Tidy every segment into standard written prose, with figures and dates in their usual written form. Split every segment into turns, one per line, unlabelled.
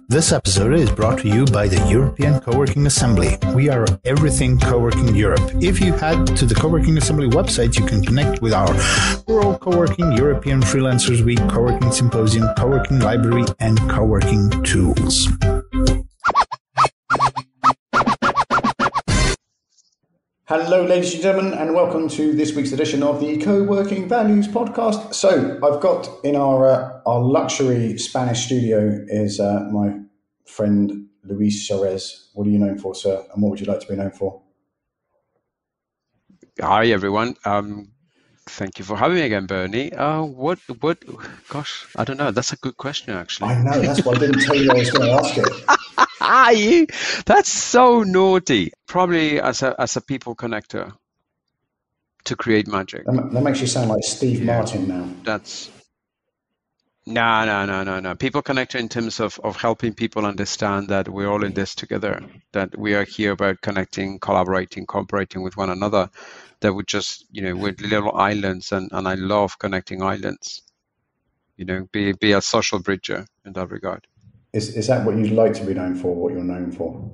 This episode is brought to you by the European Coworking Assembly. We are everything Coworking Europe. If you head to the Coworking Assembly website, you can connect with our World Coworking, European Freelancers Week, Coworking Symposium, Coworking Library, and Coworking Tools.
Hello, ladies and gentlemen, and welcome to this week's edition of the Co-working Values Podcast. So I've got in our luxury Spanish studio is my friend Luis Suarez. What are you known for, sir? And what would you like to be known for?
Hi, everyone. Thank you for having me again, Bernie. Gosh, I don't know. That's a good question, actually.
I know, that's why I didn't tell you I was going to ask it.
That's so naughty. Probably as a people connector to create magic.
That makes you sound like Steve Martin now.
That's no. People connector in terms of helping people understand that we're all in this together, that we are here about connecting, collaborating, cooperating with one another, that we're just, we're little islands, and I love connecting islands, be a social bridger in that regard.
Is that what you'd like to be known for, what you're known for?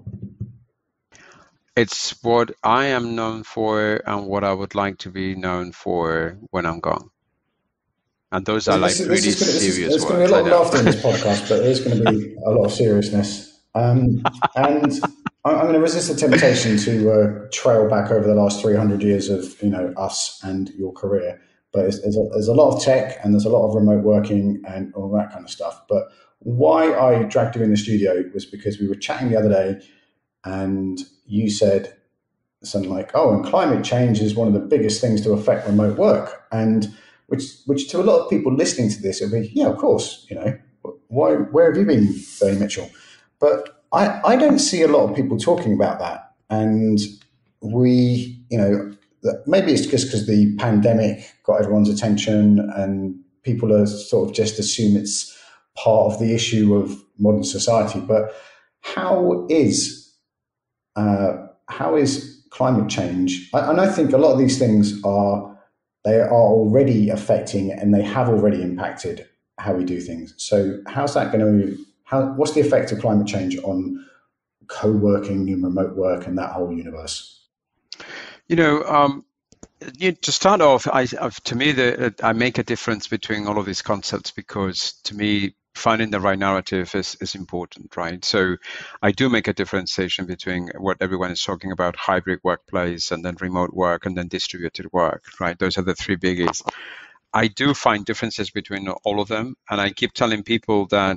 It's what I am known for and what I would like to be known for when I'm gone. And those are really serious words.
There's going to be a lot of laughter in this podcast, but there's going to be a lot of seriousness. And I'm going to resist the temptation to trail back over the last 300 years of us and your career. But there's a lot of tech and there's a lot of remote working and all that kind of stuff. But why I dragged you in the studio was because we were chatting the other day, and you said something like, and climate change is one of the biggest things to affect remote work. And which to a lot of people listening to this, it'll be, yeah, of course, where have you been, Bernie Mitchell? But I don't see a lot of people talking about that. And maybe it's just because the pandemic got everyone's attention and people are sort of just assume it's part of the issue of modern society. But how is climate change? And I think a lot of these things are already affecting and they have already impacted how we do things. So how's that going to? What's the effect of climate change on co-working and remote work and that whole universe?
To start off, to me, I make a difference between all of these concepts because to me, finding the right narrative is important, right? So I do make a differentiation between what everyone is talking about, hybrid workplace, and then remote work, and then distributed work, right? Those are the three biggies. I do find differences between all of them, and I keep telling people that,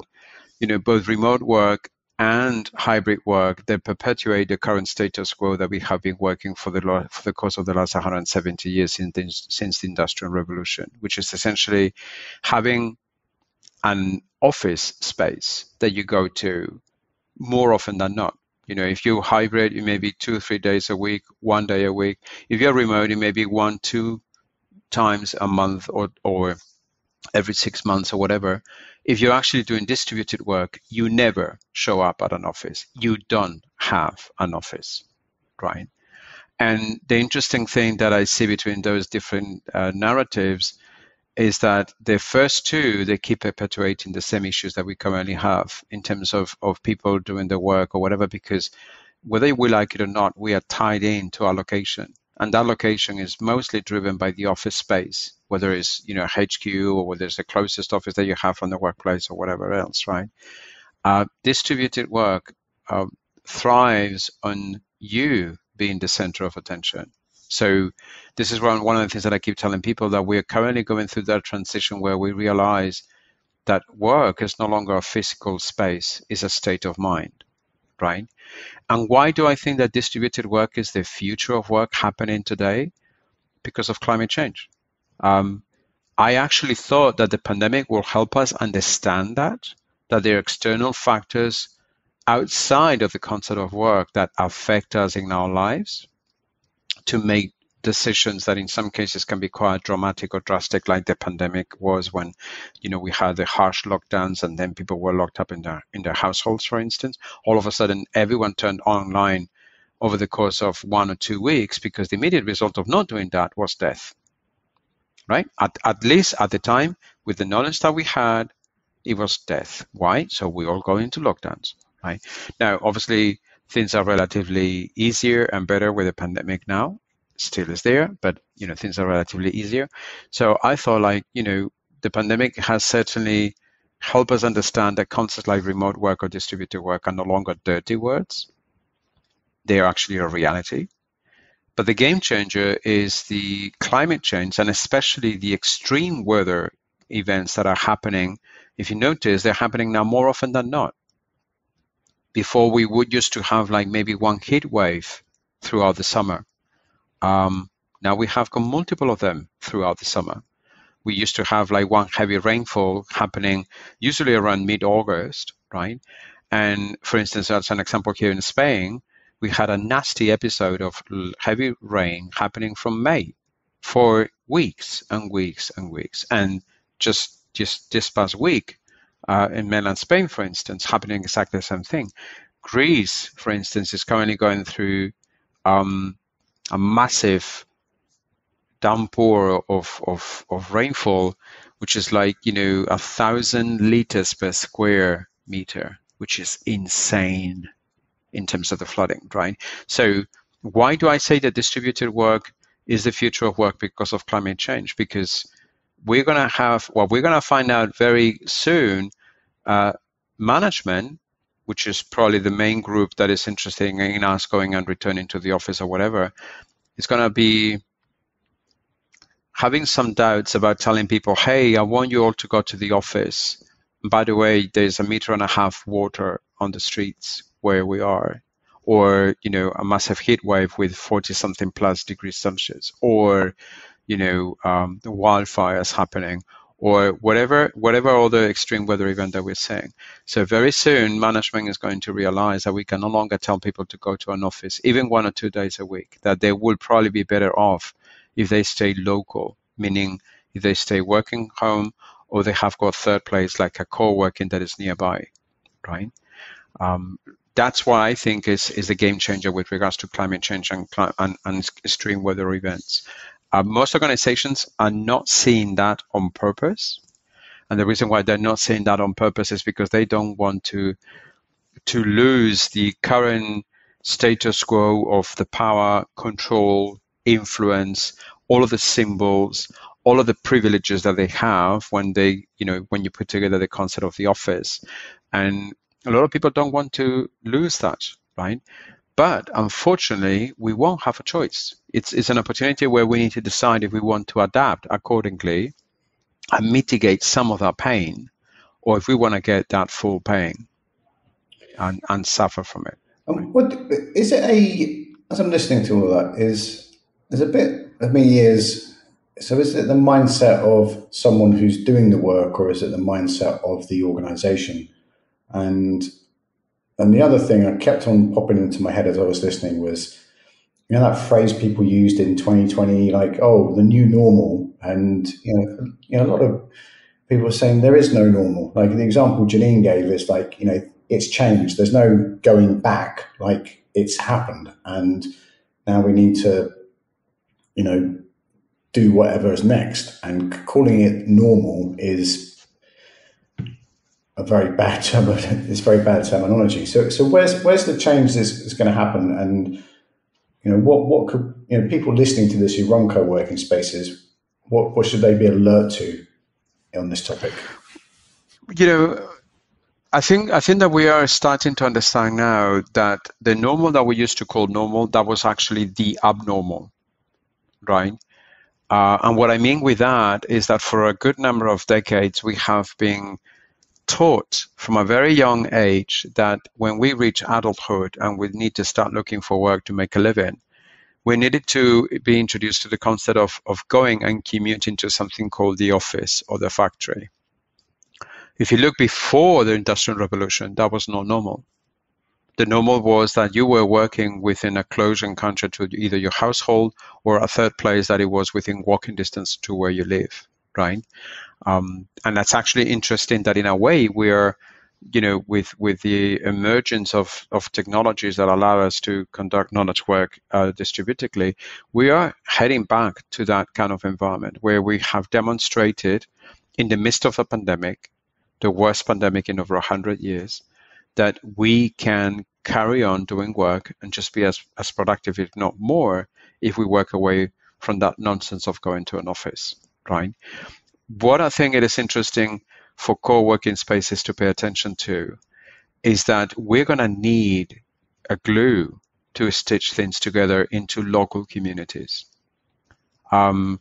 both remote work and hybrid work, they perpetuate the current status quo that we have been working for the course of the last 170 years since the Industrial Revolution, which is essentially having an office space that you go to more often than not. If you're hybrid, it may be 2 or 3 days a week, 1 day a week. If you're remote, it may be 1-2 times a month or every 6 months or whatever. If you're actually doing distributed work, you never show up at an office. You don't have an office, right? And the interesting thing that I see between those different narratives is that the first two, they keep perpetuating the same issues that we currently have in terms of people doing the work or whatever, because whether we like it or not, we are tied into our location. And that location is mostly driven by the office space, whether it's, HQ or whether it's the closest office that you have from the workplace or whatever else, right? Distributed work thrives on you being the center of attention. So this is one of the things that I keep telling people, that we're currently going through that transition where we realize that work is no longer a physical space, it's a state of mind, right? And why do I think that distributed work is the future of work happening today? Because of climate change. I actually thought that the pandemic will help us understand that there are external factors outside of the concept of work that affect us in our lives, to make decisions that in some cases can be quite dramatic or drastic, like the pandemic was when, we had the harsh lockdowns and then people were locked up in their households, for instance. All of a sudden, everyone turned online over the course of 1 or 2 weeks because the immediate result of not doing that was death, right? At least at the time, with the knowledge that we had, it was death. Why? So we all go into lockdowns, right? Now, obviously, things are relatively easier and better with the pandemic now. Still is there, but things are relatively easier. So I thought, the pandemic has certainly helped us understand that concepts like remote work or distributed work are no longer dirty words. They are actually a reality. But the game changer is the climate change, and especially the extreme weather events that are happening. If you notice, they're happening now more often than not. Before, we would used to have maybe one heat wave throughout the summer. Now we have got multiple of them throughout the summer. We used to have one heavy rainfall happening usually around mid-August, right? And for instance, as an example here in Spain, we had a nasty episode of heavy rain happening from May for weeks and weeks and weeks. And just this past week in mainland Spain, for instance, happening exactly the same thing. Greece, for instance, is currently going through a massive downpour of rainfall, which is 1,000 liters per square meter, which is insane in terms of the flooding, right? So why do I say that distributed work is the future of work because of climate change? Because we're going to find out very soon, management, which is probably the main group that is interested in us going and returning to the office or whatever, is going to be having some doubts about telling people, hey, I want you all to go to the office. By the way, there's 1.5 meters water on the streets where we are, or, a massive heat wave with 40-something plus degrees Celsius, or, the wildfires happening, or whatever other extreme weather event that we're seeing. So very soon, management is going to realize that we can no longer tell people to go to an office, even 1 or 2 days a week, that they will probably be better off if they stay local, meaning if they stay working home or they have got third place like a coworking that is nearby, right? That's what I think is a game changer with regards to climate change and extreme weather events. Most organizations are not seeing that on purpose. And the reason why they're not seeing that on purpose is because they don't want to lose the current status quo of the power, control, influence, all of the symbols, all of the privileges that they have when when you put together the concept of the office. And a lot of people don't want to lose that, right? But unfortunately, we won't have a choice. It's an opportunity where we need to decide if we want to adapt accordingly and mitigate some of that pain, or if we want to get that full pain and suffer from it.
What is it? As I'm listening to all that, there's a bit of me is. So is it the mindset of someone who's doing the work, or is it the mindset of the organization? And the other thing that kept on popping into my head as I was listening was, that phrase people used in 2020, the new normal. And, a lot of people are saying there is no normal. Like the example Janine gave is it's changed. There's no going back. It's happened. And now we need to, do whatever is next. And calling it normal is a very bad term. It's very bad terminology. So where's the change is going to happen? And what could people listening to this who run co-working spaces, what should they be alert to on this topic?
I think that we are starting to understand now that the normal that we used to call normal, that was actually the abnormal, right? And what I mean with that is that for a good number of decades, we have been taught from a very young age that when we reach adulthood and we need to start looking for work to make a living, we needed to be introduced to the concept of going and commuting to something called the office or the factory. If you look before the Industrial Revolution, that was not normal. The normal was that you were working within a close encounter to either your household or a third place that it was within walking distance to where you live, right? And that's actually interesting that in a way we are, with the emergence of technologies that allow us to conduct knowledge work distributedly, we are heading back to that kind of environment where we have demonstrated in the midst of a pandemic the worst pandemic in over 100 years, that we can carry on doing work and just be as productive, if not more, if we work away from that nonsense of going to an office, right? What I think it is interesting for co-working spaces to pay attention to is that we're going to need a glue to stitch things together into local communities. One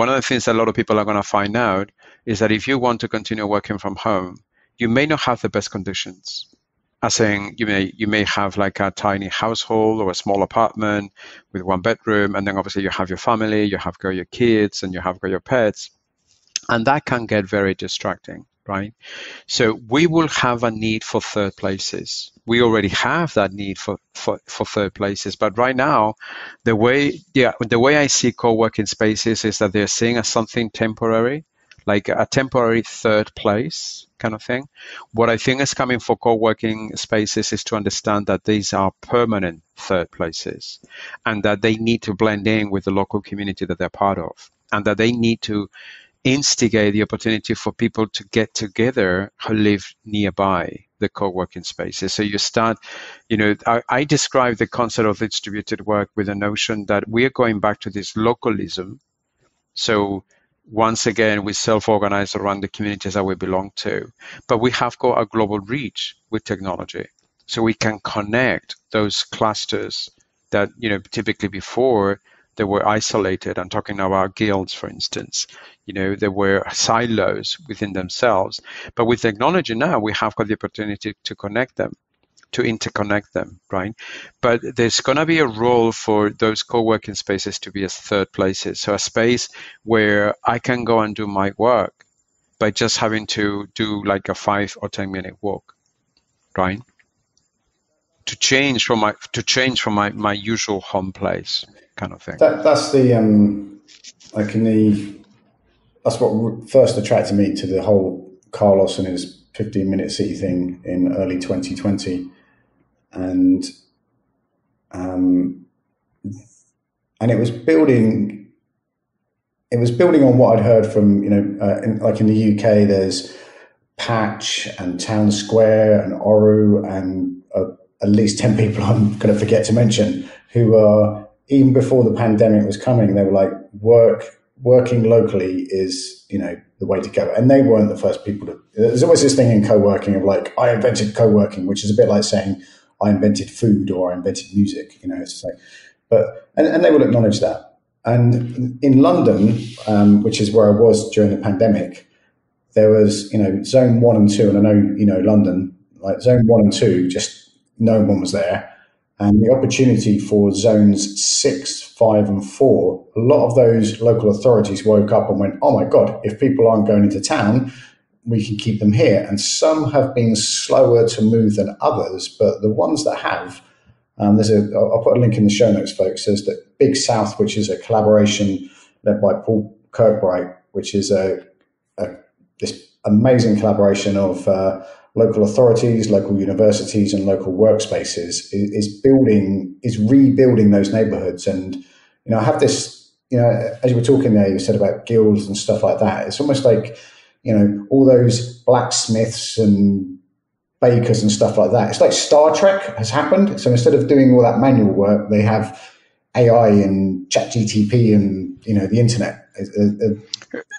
of the things that a lot of people are going to find out is that if you want to continue working from home, you may not have the best conditions. As saying, you may have like a tiny household or a small apartment with one bedroom, and then obviously you have your family, you have got your kids, and you have got your pets, and that can get very distracting, right? So we will have a need for third places. We already have that need for third places, but right now, the way I see co-working spaces is that they're seeing as something temporary, like a temporary third place kind of thing. What I think is coming for co-working spaces is to understand that these are permanent third places, and that they need to blend in with the local community that they're part of, and that they need to instigate the opportunity for people to get together who live nearby the co-working spaces. So you start, I describe the concept of distributed work with the notion that we are going back to this localism. So once again, we self-organize around the communities that we belong to, but we have got a global reach with technology. So we can connect those clusters that, typically before they were isolated. I'm talking about guilds, for instance. There were silos within themselves. But with technology now, we have got the opportunity to connect them, to interconnect them, right? But there's going to be a role for those co-working spaces to be as third places. So a space where I can go and do my work by just having to do like a 5 or 10 minute walk, right? To change from my usual home place kind of thing.
That's what first attracted me to the whole Carlos and his 15-minute city thing in early 2020, and it was building. It was building on what I'd heard from like in the UK, there's Patch and Town Square and Oru and at least 10 people I'm going to forget to mention who are, even before the pandemic was coming, they were like, working locally is, the way to go. And they weren't the first people to, there's always this thing in co-working of like, I invented co-working, which is a bit like saying I invented food or I invented music, it's like, and they will acknowledge that. And in London, which is where I was during the pandemic, there was, zone 1 and 2, and I know, London, like zone 1 and 2, just no one was there. And the opportunity for zones 6, 5, and 4, a lot of those local authorities woke up and went, oh my God, if people aren't going into town, we can keep them here. And some have been slower to move than others, but the ones that have, I'll put a link in the show notes, folks. There's the Big South, which is a collaboration led by Paul Kirkbright, which is this amazing collaboration of local authorities, local universities, and local workspaces is rebuilding those neighborhoods. And I have this, as you were talking there, you said about guilds and stuff like that. It's almost like all those blacksmiths and bakers and stuff like that. It's like Star Trek has happened. So instead of doing all that manual work, they have AI and ChatGTP and the internet.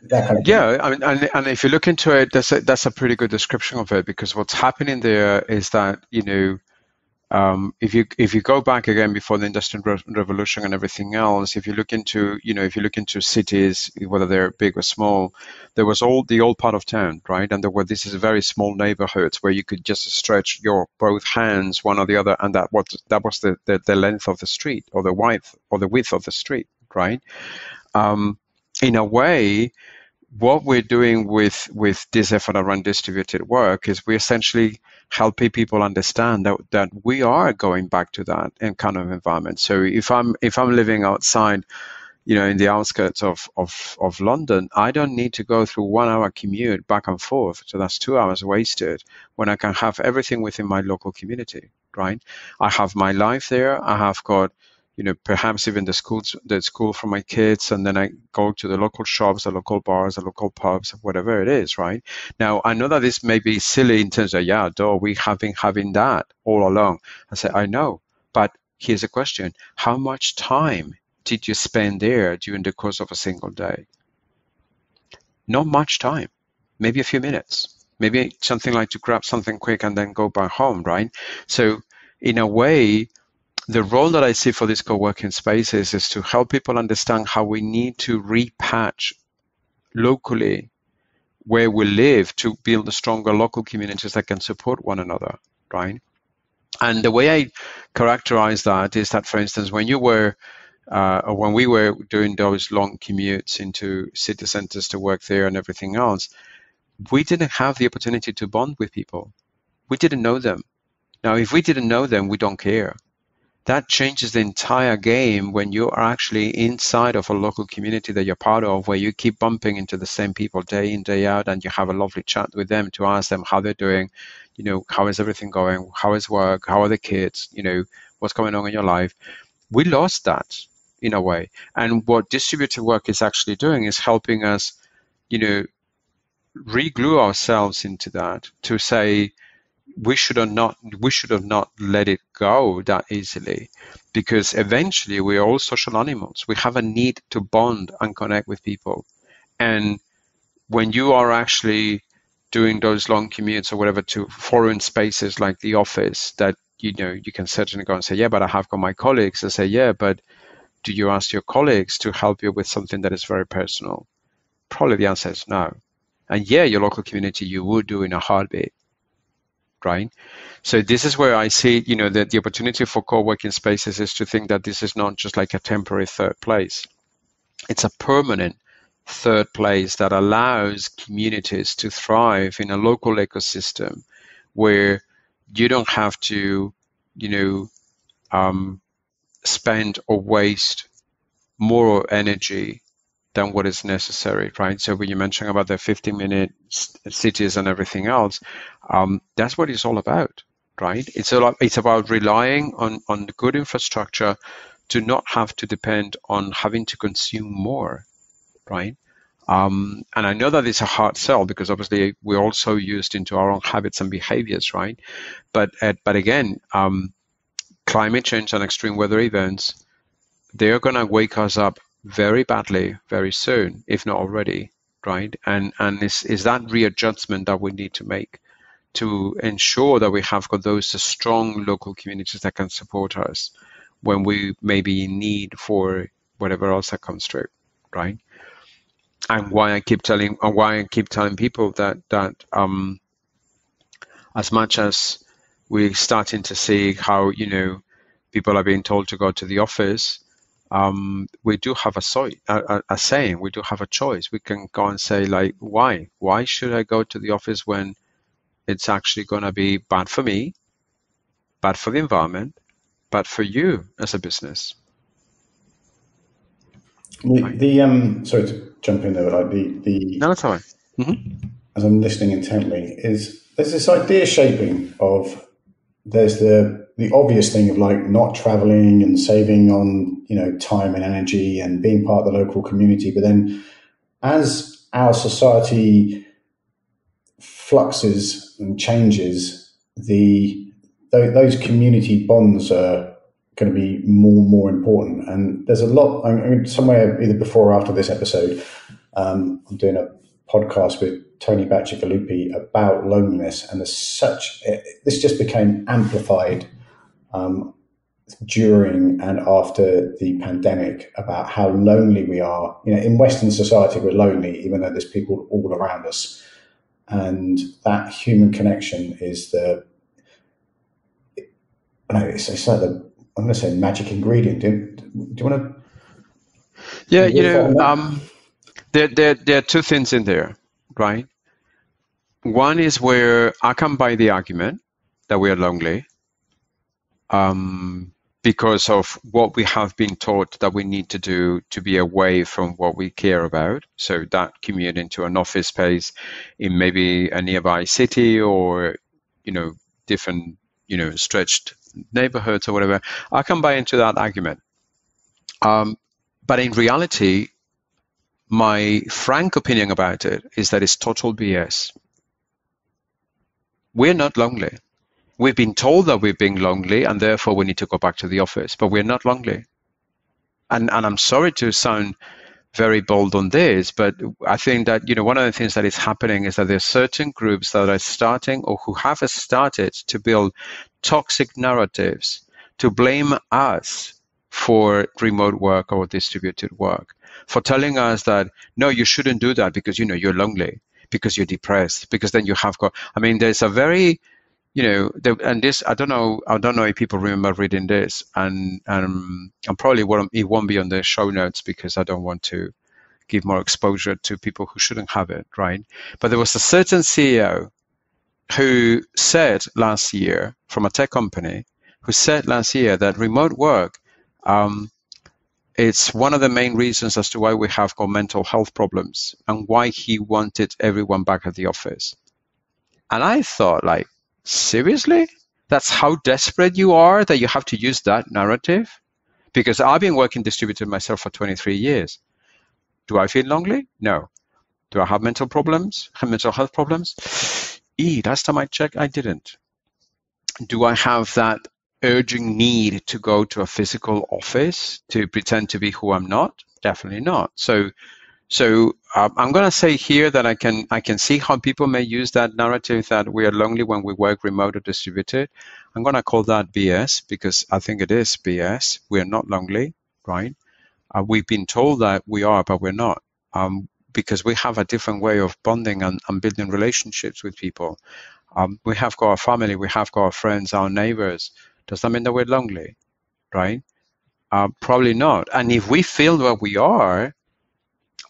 That kind of thing.
Yeah, I mean, and if you look into it, that's a pretty good description of it, because what's happening there is that if you go back again before the Industrial Revolution and everything else, if you look into cities, whether they're big or small, there was the old part of town, right? And there were these very small neighborhoods where you could just stretch your both hands one or the other, and that was the length of the street, or the width of the street, right? In a way, what we're doing with this effort around distributed work is we're essentially helping people understand that we are going back to that kind of environment. So if I'm living outside, in the outskirts of London, I don't need to go through 1 hour commute back and forth. So that's 2 hours wasted when I can have everything within my local community, right? I have my life there. I have got perhaps even the school for my kids, and then I go to the local shops, the local bars, the local pubs, whatever it is, right? Now, I know that this may be silly in terms of, we have been having that all along. I say, I know, but here's a question. How much time did you spend there during the course of a single day? Not much time, maybe a few minutes, maybe something like to grab something quick and then go back home, right? So in a way, the role that I see for these co-working spaces is to help people understand how we need to repatch locally where we live to build stronger local communities that can support one another, right? And the way I characterize that is that, for instance, when we were doing those long commutes into city centers to work there and everything else, we didn't have the opportunity to bond with people. We didn't know them. Now, if we didn't know them, we don't care. That changes the entire game when you are actually inside of a local community that you're part of, where you keep bumping into the same people day in, day out, and you have a lovely chat with them to ask them how they're doing, how is everything going, how is work, how are the kids, what's going on in your life. We lost that in a way. And what distributed work is actually doing is helping us, re-glue ourselves into that, to say, we should have not let it go that easily, because eventually we are all social animals. We have a need to bond and connect with people. And when you are actually doing those long commutes or whatever to foreign spaces like the office, that you can certainly go and say, yeah, but I have got my colleagues. I say, yeah, but do you ask your colleagues to help you with something that is very personal? Probably the answer is no. And yeah, your local community you would do in a heartbeat. Right? So this is where I see, that the opportunity for co-working spaces is to think that this is not just like a temporary third place. It's a permanent third place that allows communities to thrive in a local ecosystem where you don't have to, spend or waste more energy than what is necessary, right? So when you mentioned about the 15-minute cities and everything else, that's what it's all about, right? It's about relying on good infrastructure to not have to depend on having to consume more, right? And I know that it's a hard sell because obviously we're also used into our own habits and behaviors, right? But again, climate change and extreme weather events, they're going to wake us up very badly very soon, if not already, right? And is that readjustment that we need to make to ensure that we have got those strong local communities that can support us when we may be in need for whatever else that comes through, right? And why I keep telling people that as much as we're starting to see how people are being told to go to the office, we do have a saying, we do have a choice. We can go and say, like, why should I go to the office when it's actually going to be bad for me, bad for the environment, bad for you as a business?
Sorry to jump in there, but
No, that's all right. Mm-hmm.
As I'm listening intently, there's this idea shaping of, there's the obvious thing of like not traveling and saving on time and energy and being part of the local community, but then as our society fluxes and changes, those community bonds are going to be more and more important. And there's a lot, somewhere either before or after this episode, I'm doing a podcast with Tony Bacigalupi about loneliness, and this just became amplified during and after the pandemic, about how lonely we are. In Western society, we're lonely, even though there's people all around us. And that human connection is it's like I'm going to say magic ingredient. Do you want to?
Yeah, there are two things in there, right? One is where I can buy the argument that we are lonely, because of what we have been taught that we need to do to be away from what we care about. So that commute into an office space in maybe a nearby city or, different, stretched neighborhoods or whatever, I can buy into that argument, But in reality, my frank opinion about it is that it's total BS. We're not lonely. We've been told that we're being lonely and therefore we need to go back to the office, but we're not lonely. And I'm sorry to sound very bold on this, but I think that, one of the things that is happening is that there's certain groups that are starting or who have started to build toxic narratives to blame us for remote work or distributed work, for telling us that, no, you shouldn't do that because, you're lonely, because you're depressed, because then you have got, there's a very, and this, I don't know if people remember reading this, and probably it won't be on the show notes because I don't want to give more exposure to people who shouldn't have it, right? But there was a certain CEO who said last year, from a tech company, who said last year that remote work, it's one of the main reasons as to why we have got mental health problems and why he wanted everyone back at the office. And I thought, like, seriously? That's how desperate you are that you have to use that narrative? Because I've been working distributed myself for 23 years. Do I feel lonely? No. Do I have mental health problems? Last time I checked, I didn't. Do I have that urgent need to go to a physical office to pretend to be who I'm not? Definitely not. So I'm going to say here that I can see how people may use that narrative that we are lonely when we work remote or distributed. I'm going to call that BS because I think it is BS. We are not lonely, right? We've been told that we are, but we're not, because we have a different way of bonding and building relationships with people. We have got our family, we have got our friends, our neighbors. Does that mean that we're lonely, right? Probably not. And if we feel that we are,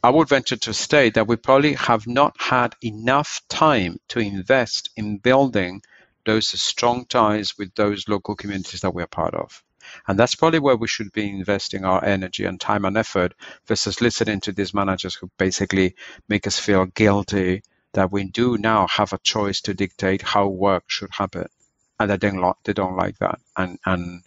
I would venture to state that we probably have not had enough time to invest in building those strong ties with those local communities that we're part of. And that's probably where we should be investing our energy and time and effort versus listening to these managers who basically make us feel guilty that we do now have a choice to dictate how work should happen. And they don't like that. And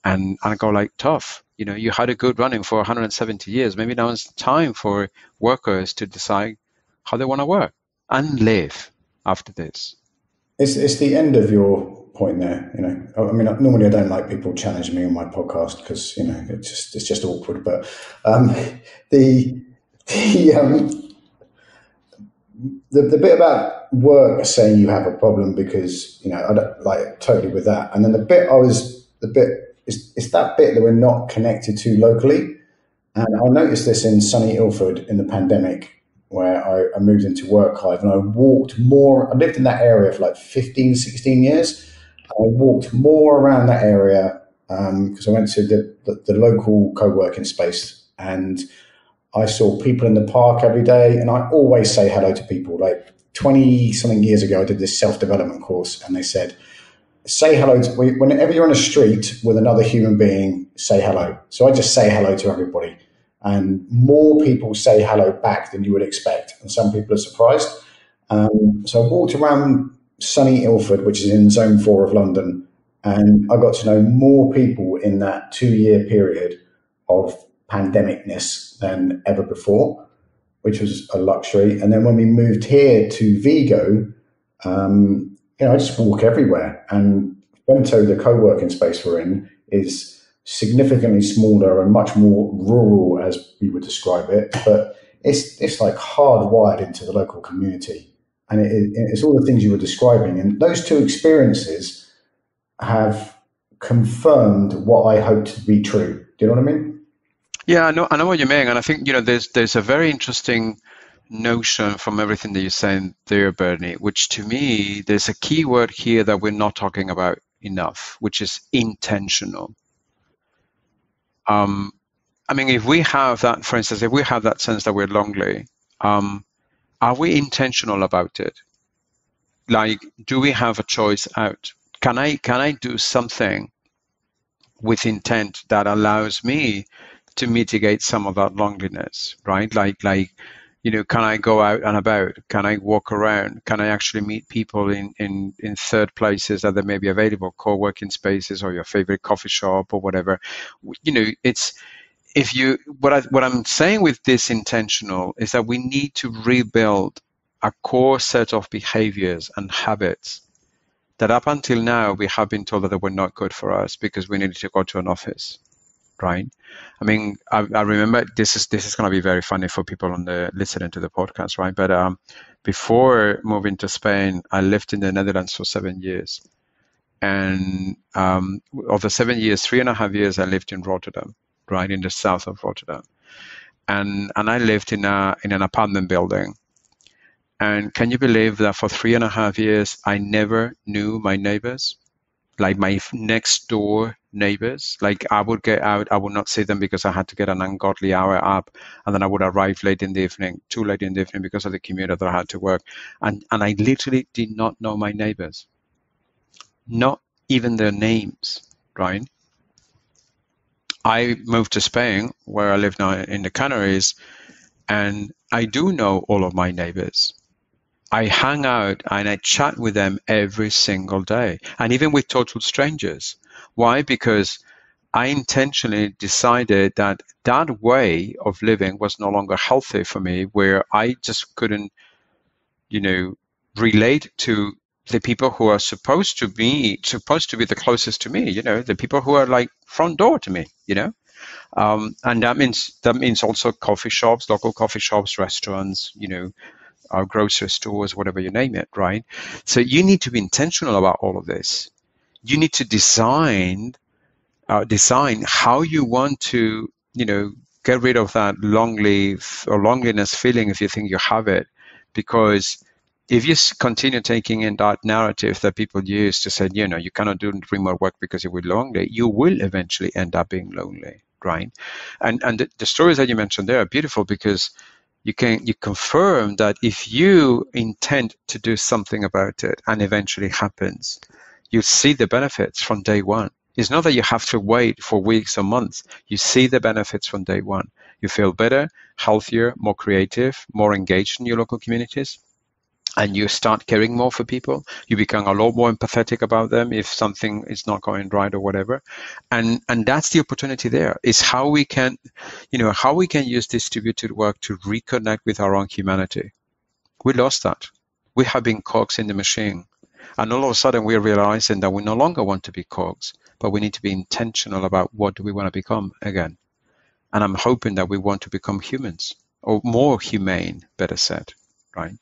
I go like, tough. You had a good running for 170 years. Maybe now it's time for workers to decide how they want to work and live after this.
It's the end of your point there. Normally I don't like people challenging me on my podcast because it's just awkward. But the bit about work saying you have a problem because I don't like totally with that. And then it's that bit that we're not connected to locally. And I noticed this in sunny Ilford in the pandemic, where I moved into Workhive and I walked more. I lived in that area for like 15, 16 years. I walked more around that area because I went to the local co-working space and I saw people in the park every day. And I always say hello to people. Like 20 something years ago, I did this self-development course and they said, say hello to, whenever you're on a street with another human being, say hello. So I just say hello to everybody. And more people say hello back than you would expect. And some people are surprised. So I walked around sunny Ilford, which is in Zone 4 of London, and I got to know more people in that 2-year period of pandemicness than ever before, which was a luxury. And then when we moved here to Vigo, I just walk everywhere. And Bento, the co-working space we're in, is significantly smaller and much more rural, as we would describe it. But it's like hardwired into the local community. And it's all the things you were describing. And those two experiences have confirmed what I hoped to be true. Do you know what I mean?
Yeah, I know what you mean. And I think, there's a very interesting notion from everything that you're saying there, Bernie, which to me, there's a key word here that we're not talking about enough, which is intentional. If we have that, for instance, if we have that sense that we're lonely, are we intentional about it? Like, do we have a choice out? Can I do something with intent that allows me to mitigate some of that loneliness, right? Like, can I go out and about? Can I walk around? Can I actually meet people in third places that they may be available, co-working spaces or your favorite coffee shop or whatever? what I'm saying with this intentional is that we need to rebuild a core set of behaviors and habits that up until now we have been told that they were not good for us because we needed to go to an office, right? I mean, I remember this is going to be very funny for people on the listening to the podcast, right? But before moving to Spain, I lived in the Netherlands for 7 years, and of the 7 years, 3.5 years I lived in Rotterdam, right in the south of Rotterdam, and I lived in an apartment building. And can you believe that for 3.5 years I never knew my neighbors? Like my next door neighbors, like I would get out, I would not see them because I had to get an ungodly hour up, and then I would arrive late in the evening, too late in the evening because of the commute that I had to work. And I literally did not know my neighbors, not even their names, right? I moved to Spain, where I live now in the Canaries, and I do know all of my neighbors. I hang out and I chat with them every single day, and even with total strangers. Why? Because I intentionally decided that that way of living was no longer healthy for me, where I just couldn't, relate to the people who are supposed to be the closest to me, the people who are like front door to me, and that means also coffee shops, local coffee shops, restaurants, our grocery stores, whatever you name it, right? So you need to be intentional about all of this. You need to design how you want to, get rid of that long leave or loneliness feeling if you think you have it. Because if you continue taking in that narrative that people use to say, you cannot do remote work because you will be lonely, you will eventually end up being lonely, right? And the stories that you mentioned there are beautiful because you confirm that if you intend to do something about it and eventually happens, you see the benefits from day one. It's not that you have to wait for weeks or months. You see the benefits from day one. You feel better, healthier, more creative, more engaged in your local communities, and you start caring more for people. You become a lot more empathetic about them if something is not going right or whatever. And that's the opportunity there, is how we can use distributed work to reconnect with our own humanity. We lost that. We have been cogs in the machine. And all of a sudden we're realizing that we no longer want to be cogs, but we need to be intentional about what do we want to become again. And I'm hoping that we want to become humans, or more humane, better said, right?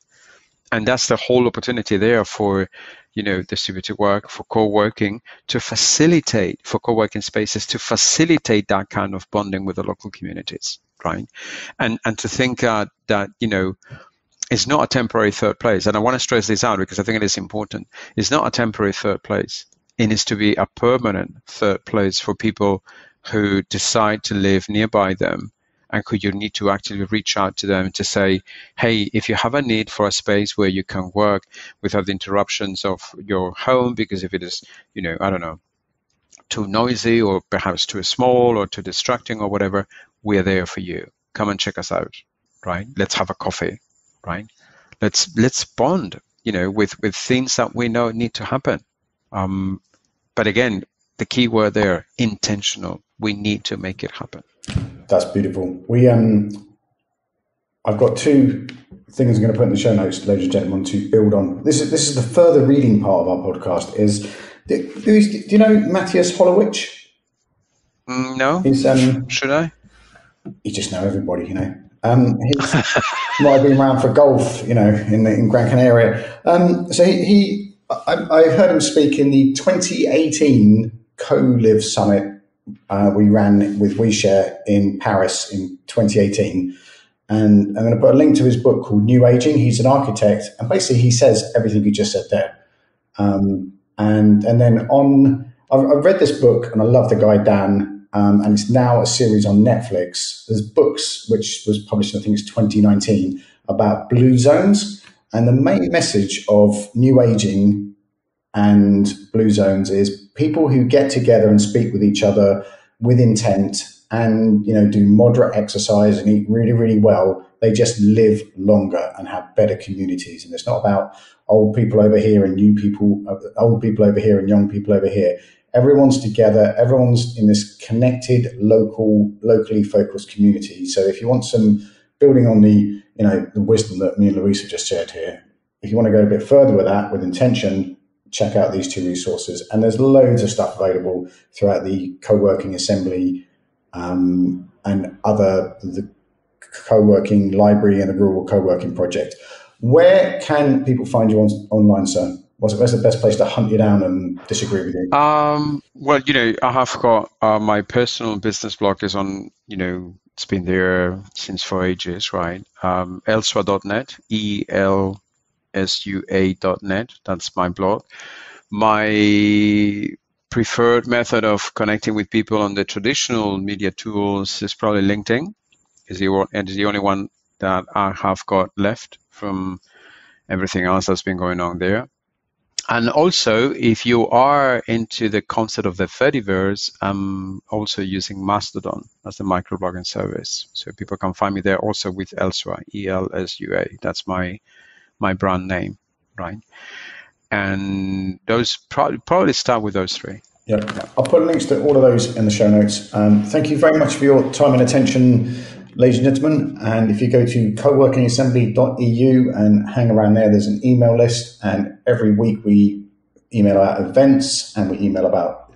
And that's the whole opportunity there for, distributed work, for co-working, for co-working spaces, to facilitate that kind of bonding with the local communities, right? And to think that, it's not a temporary third place. And I want to stress this out because I think it is important. It's not a temporary third place. It needs to be a permanent third place for people who decide to live nearby them, and could you need to actually reach out to them to say, hey, if you have a need for a space where you can work without the interruptions of your home, because if it is, too noisy or perhaps too small or too distracting or whatever, we're there for you. Come and check us out, right? Let's have a coffee, right? Let's bond, with things that we know need to happen. But again, the key word there, intentional. We need to make it happen.
That's beautiful. I've got two things I'm going to put in the show notes, ladies and gentlemen, to build on. This is the further reading part of our podcast. Do you know Matthias Holowich?
No. Should I?
You just know everybody, He might have been around for golf, in Gran Canaria. So I heard him speak in the 2018 Co-Live Summit we ran with WeShare in Paris in 2018. And I'm going to put a link to his book called New Aging. He's an architect, and basically he says everything you just said there. And then I've read this book, and I love the guy Dan, and it's now a series on Netflix. There's books which was published, I think it's 2019, about blue zones, and the main message of New Aging and blue zones is people who get together and speak with each other with intent and do moderate exercise and eat really, really well. They just live longer and have better communities. And it's not about, old people over here and new people, old people over here and young people over here. Everyone's together. Everyone's in this connected, locally focused community. So if you want some building on the wisdom that me and Luis have just shared here, if you want to go a bit further with that, with intention, check out these two resources. And there's loads of stuff available throughout the co-working assembly and the co-working library and the rural co-working project. Where can people find you online, sir? Where's the best place to hunt you down and disagree with you?
Well, I have got my personal business blog is on, it's been there since for ages, right? Elsua.net, ELSUA.net. That's my blog. My preferred method of connecting with people on the traditional media tools is probably LinkedIn. Is the only one that I have got left from everything else that's been going on there. And also, if you are into the concept of the Fediverse, I'm also using Mastodon as the microblogging service. So people can find me there also with Elsua, ELSUA. That's my brand name, right? And those probably start with those three.
Yep. I'll put links to all of those in the show notes. Thank you very much for your time and attention, ladies and gentlemen. And if you go to coworkingassembly.eu and hang around there's an email list. And every week we email out events and we email about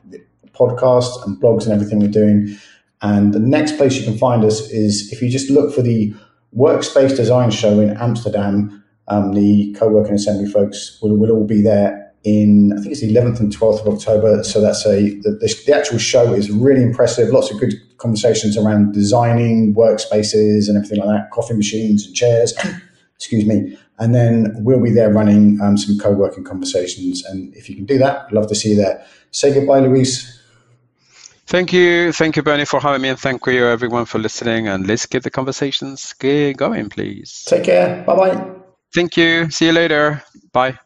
podcasts and blogs and everything we're doing. And the next place you can find us is if you just look for the Workspace Design Show in Amsterdam. The co-working assembly folks will all be there in, I think it's the 11th and 12th of October. So that's the actual show is really impressive. Lots of good conversations around designing workspaces and everything like that, coffee machines and chairs, excuse me. And then we'll be there running some co-working conversations. And if you can do that, I'd love to see you there. Say goodbye, Luis.
Thank you, Bernie, for having me, and thank you everyone for listening. And let's get the conversations going, please.
Take care. Bye-bye.
Thank you. See you later. Bye.